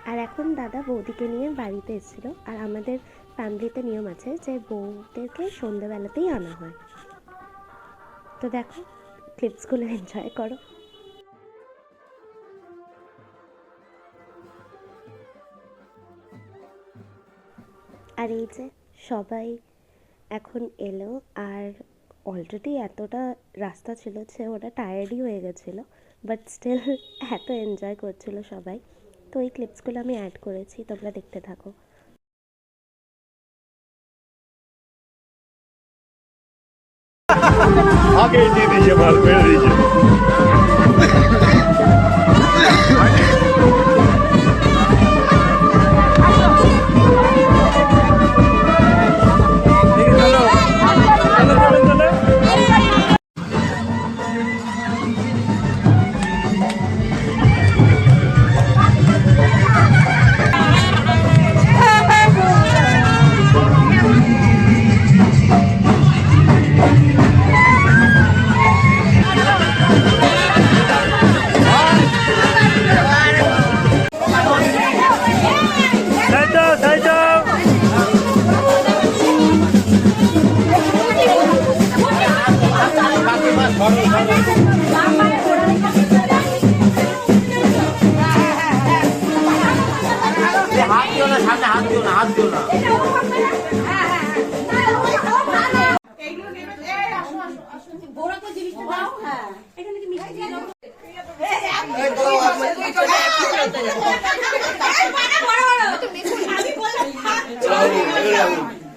আর এখন দাদা বৌদিকে নিয়ে বাড়িতে এসেছিল। আর আমাদের ফ্যামিলিতে নিয়ম আছে যে বউদেরকে সন্ধ্যেবেলাতেই আনা হয়। তো দেখো, ক্লিপসগুলো এনজয় করো। আর এই যে সবাই এখন এলো, আর অলরেডি এতটা রাস্তা ছিল যে ওরা টায়ার্ডই হয়ে গেছিলো, বাট স্টিল এত এনজয় করছিল সবাই। তো এই ক্লিপসগুলো আমি অ্যাড করেছি, তোমরা দেখতে থাকো। आगे दे दीजिए बाल फेर दीजिए।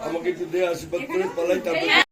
আমাকে একটু দিয়ে আশীর্বাদ করে পালাই তারপর